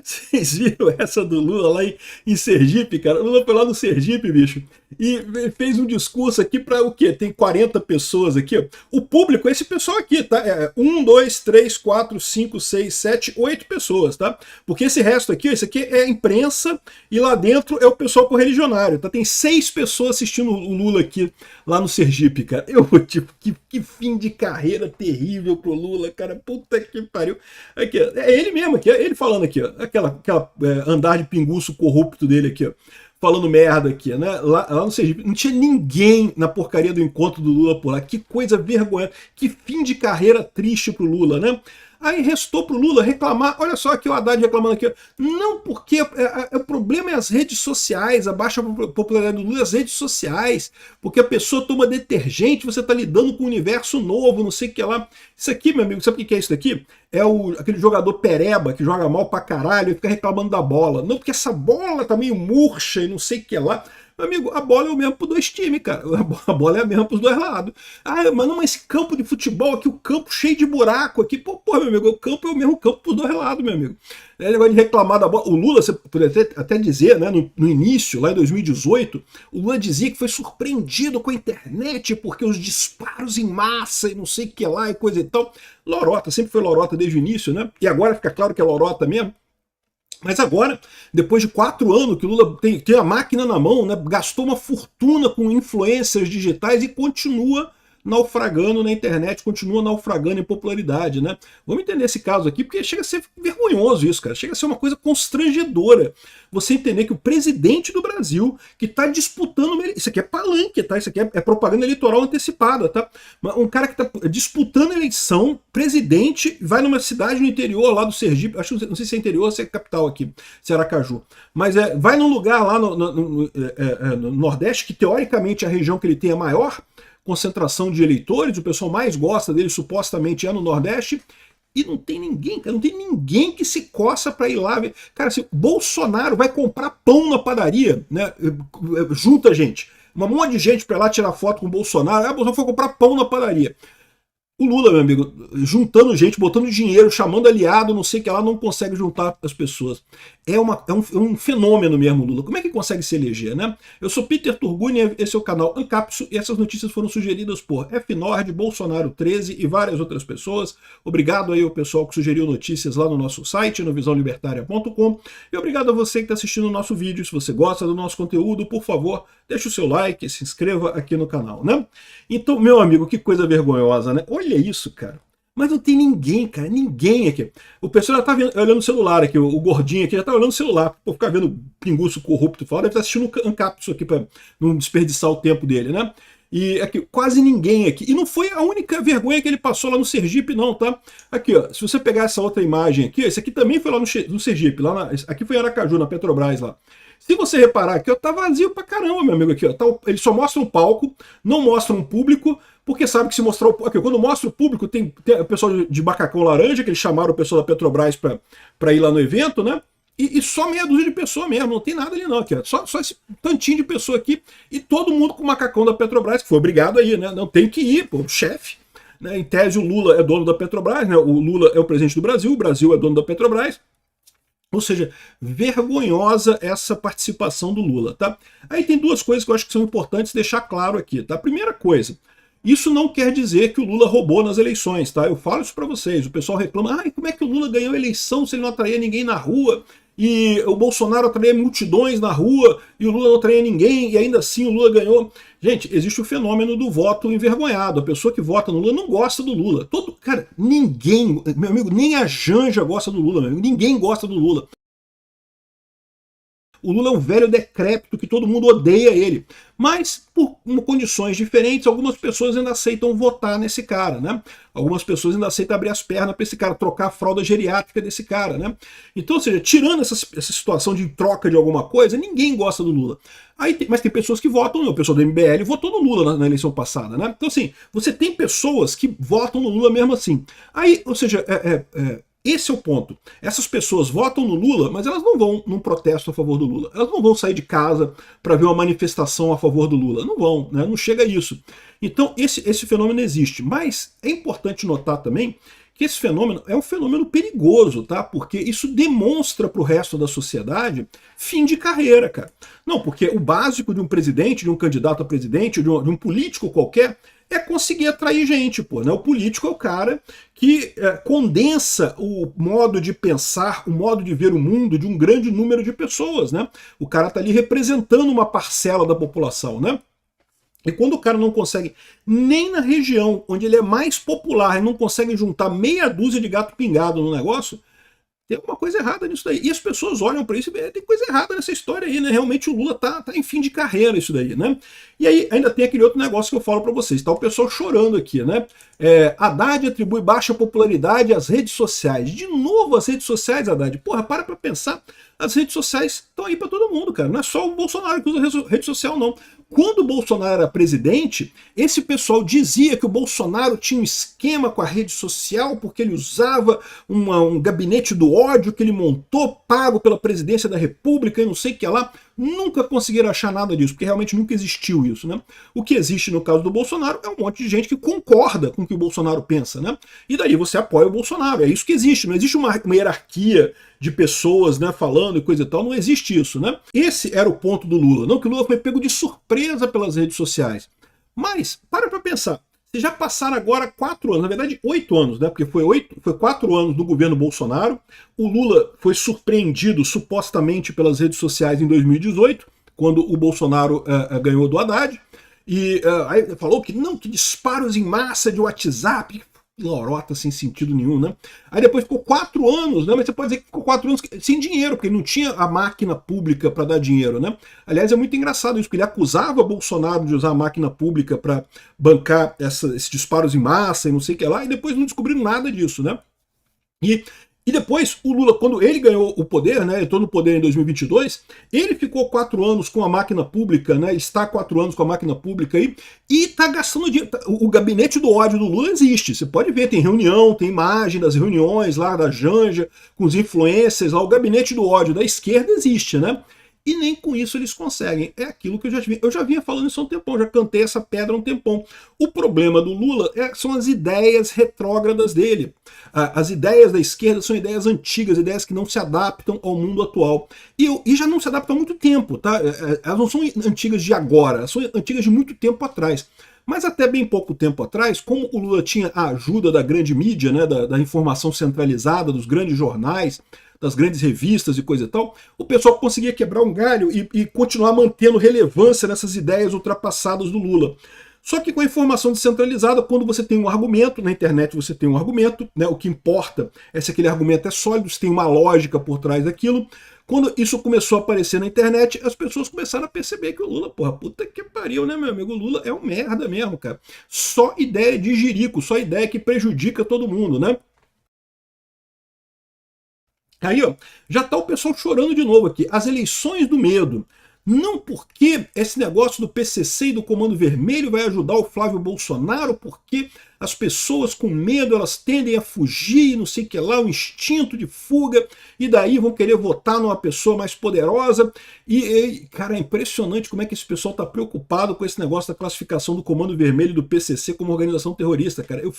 Vocês viram essa do Lula lá em Sergipe, cara? O Lula foi lá no Sergipe, bicho, e fez um discurso aqui para o quê? Tem 40 pessoas aqui, ó. O público é esse pessoal aqui, tá? É 1, 2, 3, 4, 5, 6, 7, 8 pessoas, tá? Porque esse resto aqui, esse aqui é a imprensa e lá dentro é o pessoal correligionário, tá? Tem 6 pessoas assistindo o Lula aqui, lá no Sergipe, cara. Eu, tipo, que fim de carreira terrível pro Lula, cara. Puta que pariu. Aqui, ó, é ele mesmo aqui, é ele falando aqui, ó. Aquela andar de pinguço corrupto dele aqui, ó. Falando merda aqui, né? Lá no Sergipe, não tinha ninguém na porcaria do encontro do Lula por lá. Que coisa vergonhosa. Que fim de carreira triste pro Lula, né? Aí restou pro Lula reclamar, olha só aqui o Haddad reclamando aqui, não, porque o problema é as redes sociais, a baixa popularidade do Lula é as redes sociais, porque a pessoa toma detergente, você tá lidando com um universo novo, não sei o que lá. Isso aqui, meu amigo, sabe o que é isso daqui? É aquele jogador pereba que joga mal pra caralho e fica reclamando da bola. Não, porque essa bola tá meio murcha e não sei o que lá. Meu amigo, a bola é o mesmo para os dois times, cara. A bola é a mesma para os dois lados. Ah, mas não, esse campo de futebol aqui, o campo cheio de buraco aqui. Pô, meu amigo, o campo é o mesmo campo para os dois lados, meu amigo. É negócio de reclamar da bola. O Lula, você poderia até dizer, né, no início, lá em 2018, o Lula dizia que foi surpreendido com a internet, porque os disparos em massa e não sei o que lá e coisa e tal. Lorota, sempre foi lorota desde o início, né? E agora fica claro que é lorota mesmo. Mas agora, depois de 4 anos que o Lula tem a máquina na mão, né, gastou uma fortuna com influências digitais e continua naufragando na internet, continua naufragando em popularidade, né? Vamos entender esse caso aqui, porque chega a ser vergonhoso isso, cara. Chega a ser uma coisa constrangedora. Você entender que o presidente do Brasil, que está disputando... Isso aqui é palanque, tá? Isso aqui é propaganda eleitoral antecipada, tá? Um cara que está disputando a eleição, presidente, vai numa cidade no interior lá do Sergipe, acho que não sei se é interior ou se é capital aqui, se é Aracaju, mas vai num lugar lá no Nordeste, que teoricamente a região que ele tem é maior concentração de eleitores, o pessoal mais gosta dele supostamente é no Nordeste, e não tem ninguém, cara, não tem ninguém que se coça para ir lá ver. Cara, se Bolsonaro vai comprar pão na padaria, né? Junta gente, um monte de gente para ir lá tirar foto com o Bolsonaro, Bolsonaro foi comprar pão na padaria. O Lula, meu amigo, juntando gente, botando dinheiro, chamando aliado, não sei o que lá, não consegue juntar as pessoas. É um fenômeno mesmo, Lula. Como é que consegue se eleger, né? Eu sou Peter Turguni, esse é o canal Ancapsu, e essas notícias foram sugeridas por F-Nord, Bolsonaro 13 e várias outras pessoas. Obrigado aí ao pessoal que sugeriu notícias lá no nosso site, no visãolibertaria.com. E obrigado a você que está assistindo o nosso vídeo. Se você gosta do nosso conteúdo, por favor, deixe o seu like, se inscreva aqui no canal, né? Então, meu amigo, que coisa vergonhosa, né? Olha isso, cara. Mas não tem ninguém, cara, ninguém aqui. O pessoal já tá olhando o celular aqui, o gordinho aqui já tá olhando o celular, por ficar vendo pinguço corrupto fora, deve estar assistindo o Ancapsu aqui para não desperdiçar o tempo dele, né? E aqui, quase ninguém aqui. E não foi a única vergonha que ele passou lá no Sergipe, não, tá? Aqui, ó, se você pegar essa outra imagem aqui, esse aqui também foi lá no Sergipe, aqui foi em Aracaju, na Petrobras lá. Se você reparar aqui, ó, tá vazio pra caramba, meu amigo, aqui, ó. Ele só mostra um palco, não mostra um público, porque sabe que se mostrar o... Aqui, quando mostra o público, tem o pessoal de macacão laranja, que eles chamaram o pessoal da Petrobras pra ir lá no evento, né? E só meia dúzia de pessoas mesmo, não tem nada ali não, aqui, ó. Só esse tantinho de pessoa aqui, e todo mundo com o macacão da Petrobras, que foi obrigado aí, né? Não tem que ir, pô, chefe. Né? Em tese, o Lula é dono da Petrobras, né? O Lula é o presidente do Brasil, o Brasil é dono da Petrobras. Ou seja, vergonhosa essa participação do Lula, tá? Aí tem duas coisas que eu acho que são importantes deixar claro aqui, tá? A primeira coisa, isso não quer dizer que o Lula roubou nas eleições, tá? Eu falo isso para vocês, o pessoal reclama, como é que o Lula ganhou a eleição se ele não atraía ninguém na rua? E o Bolsonaro atraía multidões na rua, e o Lula não atraía ninguém, e ainda assim o Lula ganhou. Gente, existe o fenômeno do voto envergonhado. A pessoa que vota no Lula não gosta do Lula. Cara, ninguém, meu amigo, nem a Janja gosta do Lula, meu amigo, ninguém gosta do Lula. O Lula é um velho decrépito que todo mundo odeia ele. Mas, por condições diferentes, algumas pessoas ainda aceitam votar nesse cara, né? Algumas pessoas ainda aceitam abrir as pernas para esse cara, trocar a fralda geriátrica desse cara, né? Então, ou seja, tirando essa situação de troca de alguma coisa, ninguém gosta do Lula. Mas tem pessoas que votam, o pessoal do MBL votou no Lula na eleição passada, né? Então, assim, você tem pessoas que votam no Lula mesmo assim. Aí, ou seja, esse é o ponto. Essas pessoas votam no Lula, mas elas não vão num protesto a favor do Lula. Elas não vão sair de casa para ver uma manifestação a favor do Lula. Não vão, né? Não chega a isso. Então esse fenômeno existe. Mas é importante notar também que esse fenômeno é um fenômeno perigoso, tá? Porque isso demonstra para o resto da sociedade fim de carreira, cara. Não, porque o básico de um presidente, de um candidato a presidente, de um político qualquer, é conseguir atrair gente, pô, né? O político é o cara que condensa o modo de pensar, o modo de ver o mundo de um grande número de pessoas, né? O cara tá ali representando uma parcela da população, né? E quando o cara não consegue, nem na região onde ele é mais popular, não consegue juntar meia dúzia de gato pingado no negócio, tem alguma coisa errada nisso daí. E as pessoas olham para isso e tem coisa errada nessa história aí, né? Realmente o Lula tá em fim de carreira isso daí, né? E aí ainda tem aquele outro negócio que eu falo para vocês, tá o pessoal chorando aqui, né? Haddad atribui baixa popularidade às redes sociais. De novo as redes sociais, Haddad. Porra, para pensar. As redes sociais estão aí para todo mundo, cara. Não é só o Bolsonaro que usa rede social, não. Quando o Bolsonaro era presidente, esse pessoal dizia que o Bolsonaro tinha um esquema com a rede social porque ele usava um gabinete do ódio que ele montou, pago pela presidência da República e não sei o que lá. Nunca conseguiram achar nada disso, porque realmente nunca existiu isso, né? O que existe no caso do Bolsonaro é um monte de gente que concorda com o que o Bolsonaro pensa, né? E daí você apoia o Bolsonaro. É isso que existe. Não existe uma hierarquia de pessoas, né, falando e coisa e tal, não existe isso, né? Esse era o ponto do Lula, não que o Lula foi pego de surpresa pelas redes sociais. Mas, para pensar, se já passaram agora 4 anos, na verdade 8 anos, né, porque foi 4 anos do governo Bolsonaro, o Lula foi surpreendido supostamente pelas redes sociais em 2018, quando o Bolsonaro ganhou do Haddad, e aí falou que não, que disparos em massa de WhatsApp, lorota sem sentido nenhum, né? Aí depois ficou 4 anos, né? Mas você pode dizer que ficou 4 anos sem dinheiro, porque não tinha a máquina pública para dar dinheiro, né? Aliás, é muito engraçado isso, porque ele acusava Bolsonaro de usar a máquina pública para bancar esses disparos em massa e não sei o que lá, e depois não descobriram nada disso, né? E depois, o Lula, quando ele ganhou o poder, né, entrou no poder em 2022, ele ficou 4 anos com a máquina pública, né, está 4 anos com a máquina pública aí, e está gastando dinheiro. O gabinete do ódio do Lula existe, você pode ver, tem reunião, tem imagem das reuniões lá da Janja, com os influencers lá, o gabinete do ódio da esquerda existe, né? E nem com isso eles conseguem. É aquilo que eu já vinha falando isso há um tempão, já cantei essa pedra há um tempão. O problema do Lula são as ideias retrógradas dele. As ideias da esquerda são ideias antigas, ideias que não se adaptam ao mundo atual. E já não se adaptam há muito tempo, tá? Elas não são antigas de agora, elas são antigas de muito tempo atrás. Mas até bem pouco tempo atrás, como o Lula tinha a ajuda da grande mídia, né, da informação centralizada, dos grandes jornais, das grandes revistas e coisa e tal, o pessoal conseguia quebrar um galho e continuar mantendo relevância nessas ideias ultrapassadas do Lula. Só que com a informação descentralizada, quando você tem um argumento, na internet você tem um argumento, né, o que importa é se aquele argumento é sólido, se tem uma lógica por trás daquilo. Quando isso começou a aparecer na internet, as pessoas começaram a perceber que o Lula, porra, puta que pariu, né, meu amigo? O Lula é um merda mesmo, cara. Só ideia de jirico, só ideia que prejudica todo mundo, né? Aí, ó, já tá o pessoal chorando de novo aqui. As eleições do medo. Não porque esse negócio do PCC e do Comando Vermelho vai ajudar o Flávio Bolsonaro, porque as pessoas com medo elas tendem a fugir, não sei o que lá, um instinto de fuga, e daí vão querer votar numa pessoa mais poderosa. Cara, é impressionante como é que esse pessoal está preocupado com esse negócio da classificação do Comando Vermelho e do PCC como organização terrorista, cara. Eu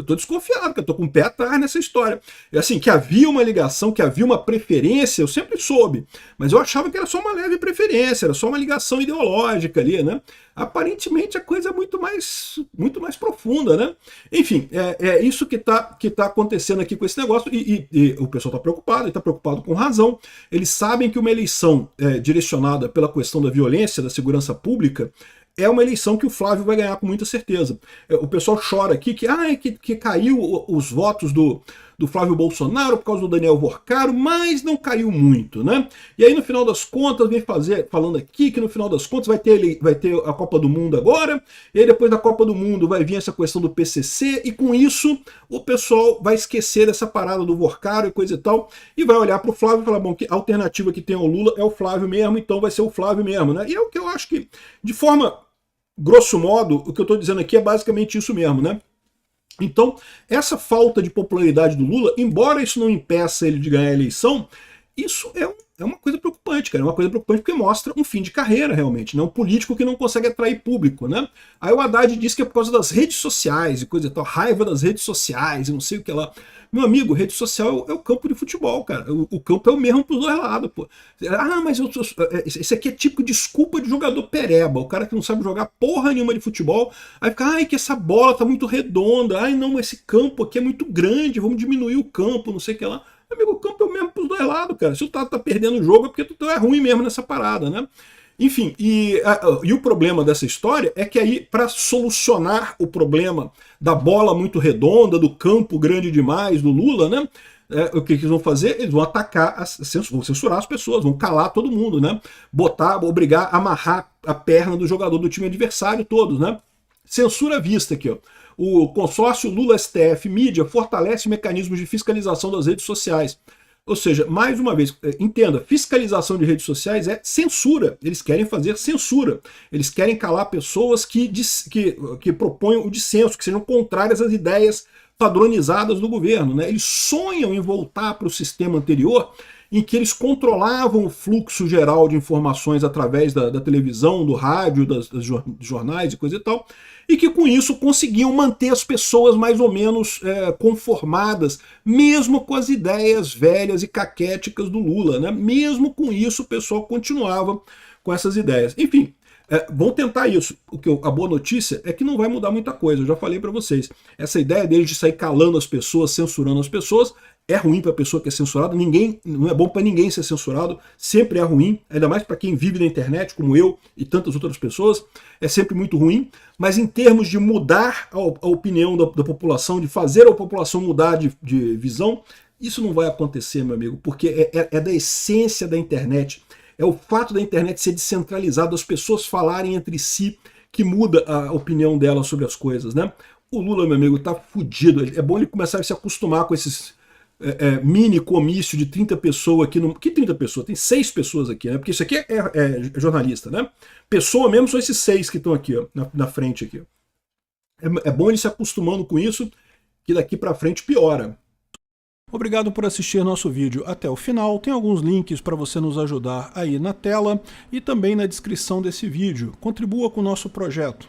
tô desconfiado, que eu tô com o pé atrás nessa história. É assim, que havia uma ligação, que havia uma preferência, eu sempre soube, mas eu achava que era só uma leve preferência, era só uma ligação ideológica ali, né? Aparentemente a coisa é muito mais profunda, né? Enfim, é isso que tá acontecendo aqui com esse negócio, e o pessoal está preocupado, e está preocupado com razão. Eles sabem que uma eleição direcionada pela questão da violência, da segurança pública, é uma eleição que o Flávio vai ganhar com muita certeza. O pessoal chora aqui que caiu os votos do Flávio Bolsonaro por causa do Daniel Vorcaro, mas não caiu muito, né? E aí no final das contas vem falando aqui que no final das contas vai ter a Copa do Mundo agora, e aí depois da Copa do Mundo vai vir essa questão do PCC, e com isso o pessoal vai esquecer dessa parada do Vorcaro e coisa e tal, e vai olhar para o Flávio e falar, bom, que a alternativa que tem ao Lula é o Flávio mesmo, então vai ser o Flávio mesmo, né? E é o que eu acho que, de forma grosso modo, o que eu estou dizendo aqui é basicamente isso mesmo, né? Então, essa falta de popularidade do Lula, embora isso não impeça ele de ganhar a eleição, isso é é uma coisa preocupante, cara. É uma coisa preocupante porque mostra um fim de carreira, realmente, né? Um político que não consegue atrair público, né? Aí o Haddad diz que é por causa das redes sociais e coisa e tal, raiva das redes sociais e não sei o que lá. Meu amigo, rede social é o campo de futebol, cara. O campo é o mesmo pros dois lados, pô. Ah, mas esse aqui é tipo desculpa de jogador pereba, o cara que não sabe jogar porra nenhuma de futebol, aí fica, ai, que essa bola tá muito redonda, ai, não, esse campo aqui é muito grande, vamos diminuir o campo, não sei o que lá. Amigo, o campo é o mesmo pros dois lados, cara. Se tu tá perdendo o jogo é porque tu é ruim mesmo nessa parada, né? Enfim, e o problema dessa história é que aí, para solucionar o problema da bola muito redonda, do campo grande demais, do Lula, né? O que eles vão fazer? Eles vão atacar, vão censurar as pessoas, vão calar todo mundo, né? Obrigar a amarrar a perna do jogador do time adversário todos, né? Censura à vista aqui, ó. O consórcio Lula-STF Mídia fortalece mecanismos de fiscalização das redes sociais. Ou seja, mais uma vez, entenda, fiscalização de redes sociais é censura. Eles querem fazer censura. Eles querem calar pessoas que proponham o dissenso, que sejam contrárias às ideias padronizadas do governo, né? Eles sonham em voltar para o sistema anterior, em que eles controlavam o fluxo geral de informações através da televisão, do rádio, dos jornais e coisa e tal, e que com isso conseguiam manter as pessoas mais ou menos conformadas, mesmo com as ideias velhas e caquéticas do Lula, né? Mesmo com isso o pessoal continuava com essas ideias. Enfim, vão tentar isso. A boa notícia é que não vai mudar muita coisa, eu já falei para vocês. Essa ideia deles de sair calando as pessoas, censurando as pessoas, é ruim para a pessoa que é censurada. Não é bom para ninguém ser censurado, sempre é ruim, ainda mais para quem vive na internet, como eu e tantas outras pessoas, é sempre muito ruim. Mas em termos de mudar a opinião da população, de fazer a população mudar de visão, isso não vai acontecer, meu amigo, porque é da essência da internet. É o fato da internet ser descentralizada, as pessoas falarem entre si, que muda a opinião delas sobre as coisas, né? O Lula, meu amigo, tá fudido. É bom ele começar a se acostumar com esses mini comício de 30 pessoas aqui. Que 30 pessoas? Tem 6 pessoas aqui, né? Porque isso aqui é jornalista, né? Pessoa mesmo são esses 6 que estão aqui, ó, na frente aqui. É bom ele se acostumando com isso, que daqui para frente piora. Obrigado por assistir nosso vídeo até o final. Tem alguns links para você nos ajudar aí na tela e também na descrição desse vídeo. Contribua com o nosso projeto.